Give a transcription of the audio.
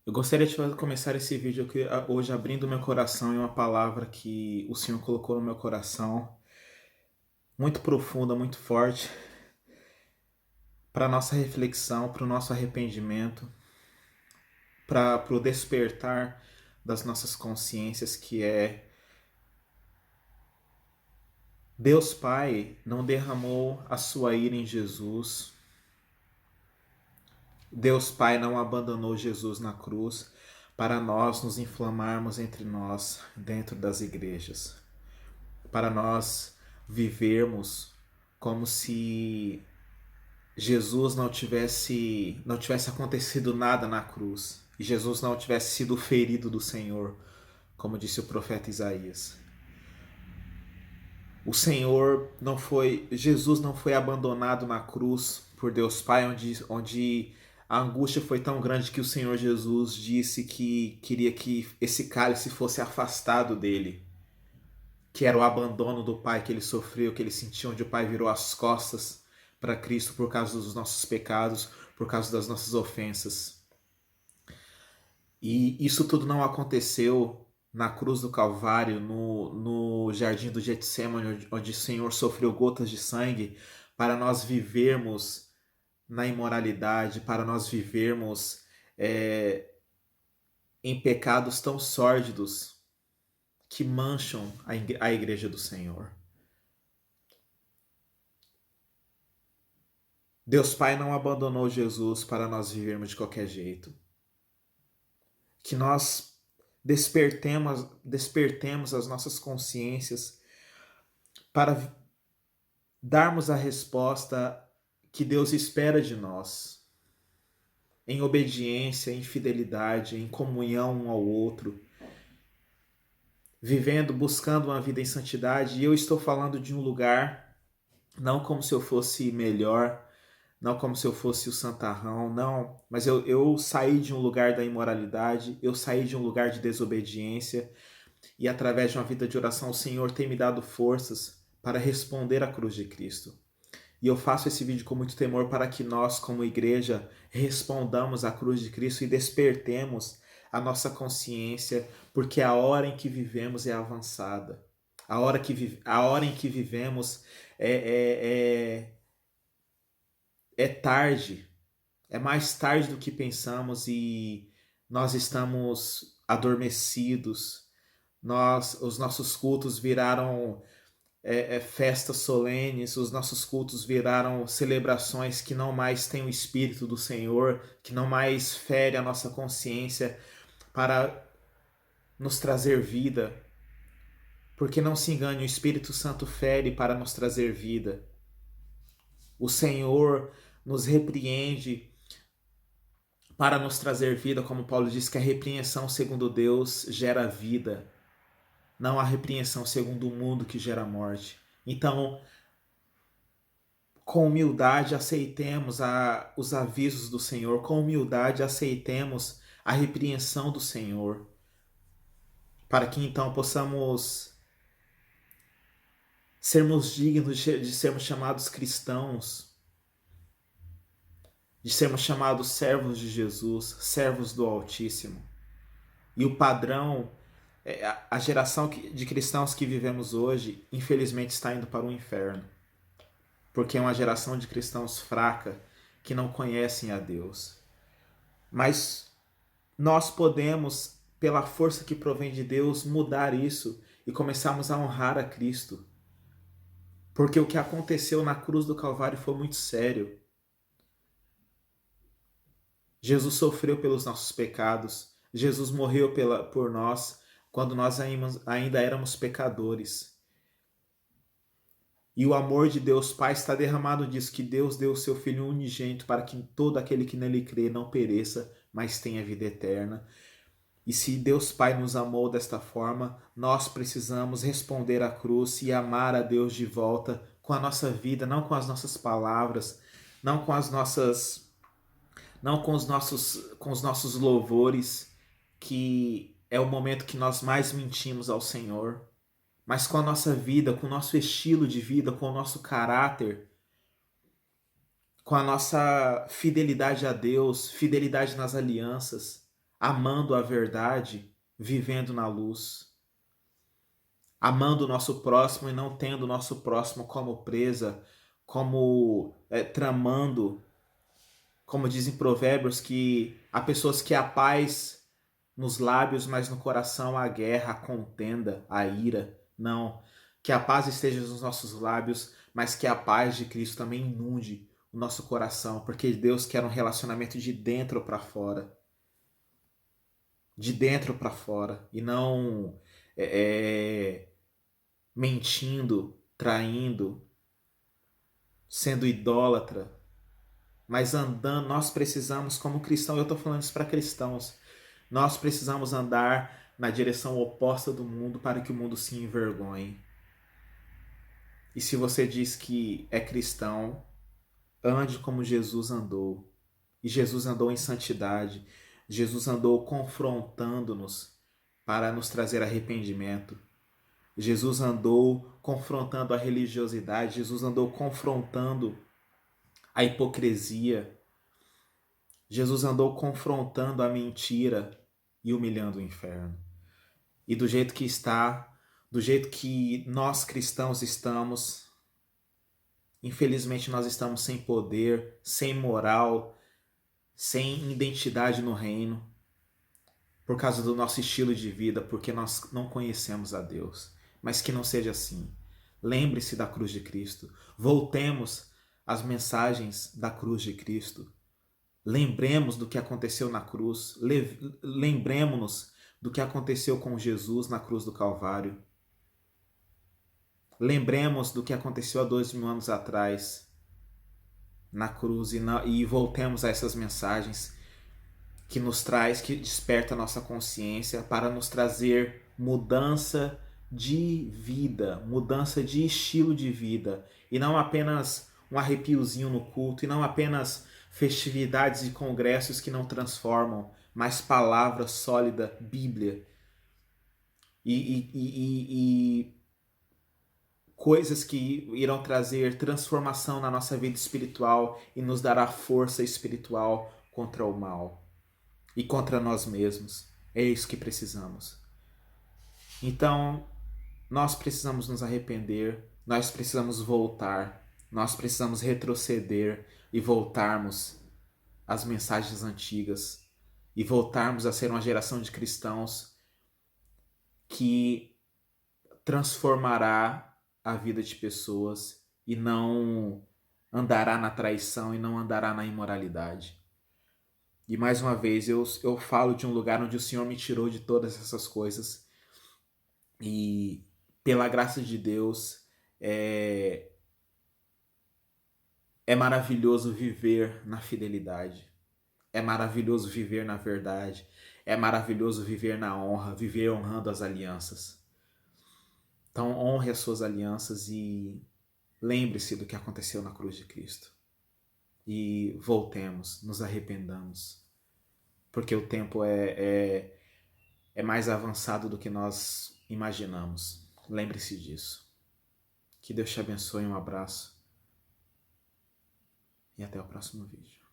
Eu gostaria de começar esse vídeo aqui, hoje abrindo meu coração em uma palavra que o Senhor colocou no meu coração, muito profunda, muito forte, para nossa reflexão, para o nosso arrependimento, para o despertar das nossas consciências, que é Deus Pai não derramou a sua ira em Jesus, Deus Pai não abandonou Jesus na cruz para nós nos inflamarmos entre nós dentro das igrejas, para nós vivermos como se Jesus não tivesse acontecido nada na cruz e Jesus não tivesse sido ferido do Senhor, como disse o profeta Isaías. Jesus não foi abandonado na cruz por Deus Pai, onde a angústia foi tão grande que o Senhor Jesus disse que queria que esse cálice fosse afastado dele, que era o abandono do Pai que ele sofreu, que ele sentiu, onde o Pai virou as costas para Cristo por causa dos nossos pecados, por causa das nossas ofensas. E isso tudo não aconteceu na cruz do Calvário, no jardim do Getsemane, onde o Senhor sofreu gotas de sangue, para nós vivermos na imoralidade, para nós vivermos em pecados tão sórdidos que mancham a igreja do Senhor. Deus Pai não abandonou Jesus para nós vivermos de qualquer jeito. Que nós despertemos as nossas consciências para darmos a resposta que Deus espera de nós, em obediência, em fidelidade, em comunhão um ao outro, vivendo, buscando uma vida em santidade. E eu estou falando de um lugar, não como se eu fosse melhor, não como se eu fosse o santarrão, não, mas eu saí de um lugar da imoralidade, eu saí de um lugar de desobediência, e através de uma vida de oração o Senhor tem me dado forças para responder à cruz de Cristo. E eu faço esse vídeo com muito temor para que nós, como igreja, respondamos à cruz de Cristo e despertemos a nossa consciência, porque a hora em que vivemos é avançada. A hora em que vivemos é tarde, é mais tarde do que pensamos e nós estamos adormecidos. Os nossos cultos viraram festas solenes, os nossos cultos viraram celebrações que não mais têm o Espírito do Senhor, que não mais fere a nossa consciência para nos trazer vida. Porque não se engane, o Espírito Santo fere para nos trazer vida. O Senhor nos repreende para nos trazer vida, como Paulo diz que a repreensão segundo Deus gera vida, não a repreensão segundo o mundo que gera morte. Então, com humildade aceitemos os avisos do Senhor, com humildade aceitemos a repreensão do Senhor, para que então possamos sermos dignos de sermos chamados cristãos, de sermos chamados servos de Jesus, servos do Altíssimo. E o padrão, a geração de cristãos que vivemos hoje, infelizmente está indo para o inferno, porque é uma geração de cristãos fraca que não conhecem a Deus. Mas nós podemos, pela força que provém de Deus, mudar isso e começarmos a honrar a Cristo. Porque o que aconteceu na cruz do Calvário foi muito sério. Jesus sofreu pelos nossos pecados. Jesus morreu por nós quando nós ainda éramos pecadores. E o amor de Deus Pai está derramado disso, que Deus deu o seu Filho unigênito para que todo aquele que nele crê não pereça, mas tenha vida eterna. E se Deus Pai nos amou desta forma, nós precisamos responder à cruz e amar a Deus de volta com a nossa vida, não com as nossas palavras, não com as nossas, não com os nossos louvores, que é o momento que nós mais mentimos ao Senhor, mas com a nossa vida, com o nosso estilo de vida, com o nosso caráter, com a nossa fidelidade a Deus, fidelidade nas alianças, amando a verdade, vivendo na luz, amando o nosso próximo e não tendo o nosso próximo como presa, como tramando, como dizem provérbios, que há pessoas que há paz nos lábios, mas no coração há guerra, a contenda, a ira. Não. Que a paz esteja nos nossos lábios, mas que a paz de Cristo também inunde o nosso coração, porque Deus quer um relacionamento de dentro para fora. De dentro para fora. E não mentindo, traindo, sendo idólatra, mas andando. Nós precisamos, como cristão, eu estou falando isso para cristãos, nós precisamos andar na direção oposta do mundo para que o mundo se envergonhe. E se você diz que é cristão, ande como Jesus andou. E Jesus andou em santidade. Jesus andou confrontando-nos para nos trazer arrependimento. Jesus andou confrontando a religiosidade. Jesus andou confrontando a hipocrisia. Jesus andou confrontando a mentira e humilhando o inferno. E do jeito que está, do jeito que nós cristãos estamos, infelizmente nós estamos sem poder, sem moral, sem identidade no reino, por causa do nosso estilo de vida, porque nós não conhecemos a Deus. Mas que não seja assim. Lembre-se da cruz de Cristo. Voltemos às mensagens da cruz de Cristo. Lembremos do que aconteceu na cruz. Lembremos-nos do que aconteceu com Jesus na cruz do Calvário. Lembremos do que aconteceu há 2000 anos atrás na cruz e voltemos a essas mensagens que nos traz, que desperta a nossa consciência para nos trazer mudança de vida, mudança de estilo de vida, e não apenas um arrepiozinho no culto, e não apenas festividades e congressos que não transformam, mas palavra sólida, Bíblia, e coisas que irão trazer transformação na nossa vida espiritual e nos dará força espiritual contra o mal e contra nós mesmos. É isso que precisamos. Então, nós precisamos nos arrepender, nós precisamos voltar, nós precisamos retroceder e voltarmos às mensagens antigas e voltarmos a ser uma geração de cristãos que transformará a vida de pessoas e não andará na traição e não andará na imoralidade. E mais uma vez, eu falo de um lugar onde o Senhor me tirou de todas essas coisas. E pela graça de Deus, é maravilhoso viver na fidelidade. É maravilhoso viver na verdade. É maravilhoso viver na honra, viver honrando as alianças. Então honre as suas alianças e lembre-se do que aconteceu na cruz de Cristo. E voltemos, nos arrependamos. Porque o tempo é mais avançado do que nós imaginamos. Lembre-se disso. Que Deus te abençoe, um abraço e até o próximo vídeo.